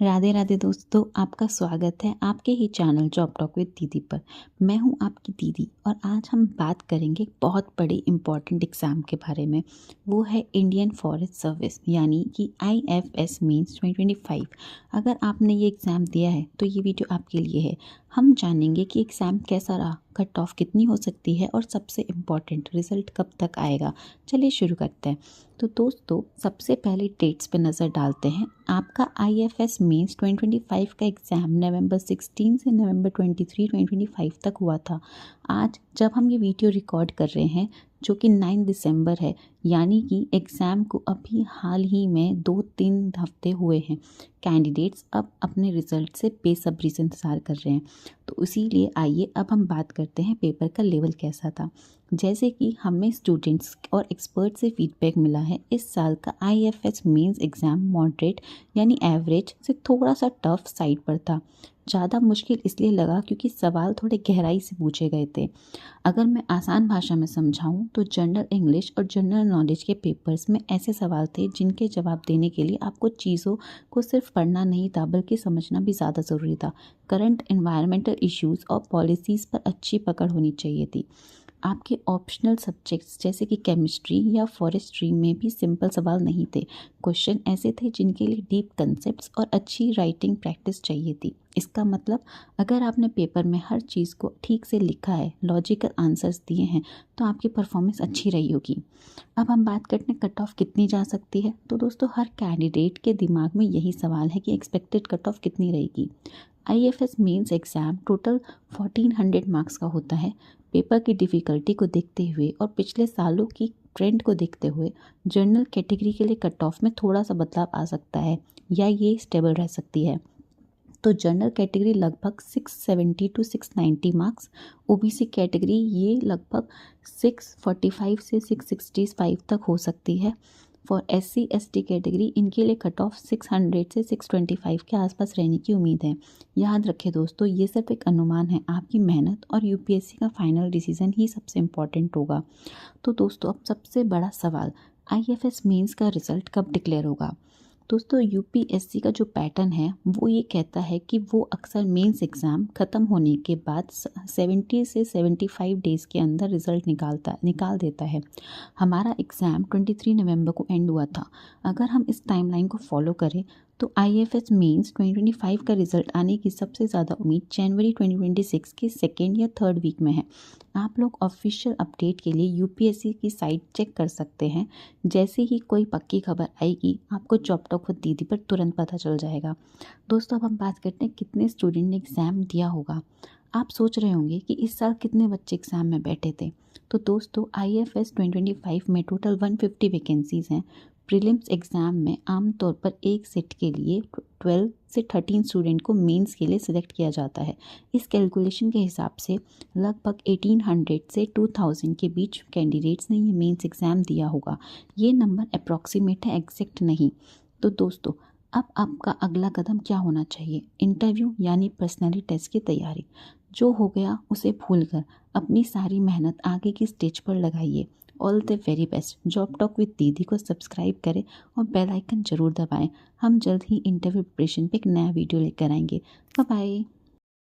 राधे राधे दोस्तों, आपका स्वागत है आपके ही चैनल जॉब टॉक विद दीदी पर। मैं हूं आपकी दीदी और आज हम बात करेंगे एक बहुत बड़ी इम्पॉर्टेंट एग्ज़ाम के बारे में। वो है इंडियन फॉरेस्ट सर्विस यानी कि IFS मीन्स 2025। अगर आपने ये एग्ज़ाम दिया है तो ये वीडियो आपके लिए है। हम जानेंगे कि एग्ज़ाम कैसा रहा, कट ऑफ कितनी हो सकती है और सबसे इम्पॉर्टेंट रिज़ल्ट कब तक आएगा। चलिए शुरू करते हैं। तो दोस्तों, सबसे पहले डेट्स पे नज़र डालते हैं। आपका IFS मीन्स 2025 का एग्ज़ाम नवंबर 16 से नवंबर 23 2025 तक हुआ था। आज जब हम ये वीडियो रिकॉर्ड कर रहे हैं जो कि 9 दिसंबर है, यानी कि एग्ज़ाम को अभी हाल ही में 2-3 हफ्ते हुए हैं। कैंडिडेट्स अब अपने रिज़ल्ट से बेसब्री से इंतज़ार कर रहे हैं। तो इसीलिए आइए अब हम बात करते हैं पेपर का लेवल कैसा था। जैसे कि हमें स्टूडेंट्स और एक्सपर्ट से फीडबैक मिला है, इस साल का IFS मेंस एग्ज़ाम मॉडरेट यानी एवरेज से थोड़ा सा टफ साइड पर था। ज़्यादा मुश्किल इसलिए लगा क्योंकि सवाल थोड़े गहराई से पूछे गए थे। अगर मैं आसान भाषा में समझाऊं तो जनरल इंग्लिश और जनरल नॉलेज के पेपर्स में ऐसे सवाल थे जिनके जवाब देने के लिए आपको चीज़ों को सिर्फ पढ़ना नहीं था बल्कि समझना भी ज़्यादा ज़रूरी था। करंट एनवायरमेंटल इश्यूज़ और पॉलिसीज़ पर अच्छी पकड़ होनी चाहिए थी। आपके ऑप्शनल सब्जेक्ट्स जैसे कि केमिस्ट्री या फॉरेस्ट्री में भी सिंपल सवाल नहीं थे। क्वेश्चन ऐसे थे जिनके लिए डीप कंसेप्ट्स और अच्छी राइटिंग प्रैक्टिस चाहिए थी। इसका मतलब अगर आपने पेपर में हर चीज़ को ठीक से लिखा है, लॉजिकल आंसर्स दिए हैं, तो आपकी परफॉर्मेंस अच्छी रही होगी। अब हम बात करते हैं कट ऑफ कितनी जा सकती है। तो दोस्तों, हर कैंडिडेट के दिमाग में यही सवाल है कि एक्सपेक्टेड कट ऑफ कितनी रहेगी। IFS mains exam total 1400 marks का होता है। पेपर की डिफ़िकल्टी को देखते हुए और पिछले सालों की ट्रेंड को देखते हुए जनरल कैटेगरी के लिए कट ऑफ में थोड़ा सा बदलाव आ सकता है या ये स्टेबल रह सकती है। तो जनरल कैटेगरी लगभग 670 टू 690 मार्क्स, OBC कैटेगरी ये लगभग 645 से 665 तक हो सकती है। फॉर SC/ST कैटेगरी इनके लिए कट ऑफ 600 से 625 के आसपास रहने की उम्मीद है। याद रखें दोस्तों, ये सिर्फ एक अनुमान है। आपकी मेहनत और UPSC का फाइनल डिसीजन ही सबसे इम्पॉर्टेंट होगा। तो दोस्तों, अब सबसे बड़ा सवाल, IFS मेंस का रिज़ल्ट कब डिक्लेयर होगा। दोस्तों, UPSC का जो पैटर्न है वो ये कहता है कि वो अक्सर मेंस एग्ज़ाम ख़त्म होने के बाद 70 से 75 डेज़ के अंदर रिज़ल्ट निकाल देता है। हमारा एग्ज़ाम 23 नवंबर को एंड हुआ था। अगर हम इस टाइमलाइन को फॉलो करें तो IFS मेंस 2025 का रिज़ल्ट आने की सबसे ज़्यादा उम्मीद जनवरी 2026 के सेकेंड या थर्ड वीक में है। आप लोग ऑफिशियल अपडेट के लिए UPSC की साइट चेक कर सकते हैं। जैसे ही कोई पक्की खबर आएगी आपको जॉब टॉक विद दीदी पर तुरंत पता चल जाएगा। दोस्तों, अब हम बात करते हैं कितने स्टूडेंट ने एग्ज़ाम दिया होगा। आप सोच रहे होंगे कि इस साल कितने बच्चे एग्ज़ाम में बैठे थे। तो दोस्तों, IFS 2025 में टोटल 150 वैकेंसीज़ हैं। प्रीलिम्स एग्ज़ाम में आमतौर पर एक सेट के लिए 12 से 13 स्टूडेंट को मेंस के लिए सिलेक्ट किया जाता है। इस कैलकुलेशन के हिसाब से लगभग 1800 से 2000 के बीच कैंडिडेट्स ने ये मेंस एग्ज़ाम दिया होगा। ये नंबर अप्रॉक्सीमेट है, एग्जैक्ट नहीं। तो दोस्तों, अब आपका अगला कदम क्या होना चाहिए। इंटरव्यू यानी पर्सनैलिटी टेस्ट की तैयारी। जो हो गया उसे भूलकर अपनी सारी मेहनत आगे की स्टेज पर लगाइए। All the very best. Job talk with दीदी को सब्सक्राइब करें और बेल आइकन ज़रूर दबाएं। हम जल्द ही इंटरव्यू प्रिपरेशन पे एक नया वीडियो लेकर आएंगे। Bye bye.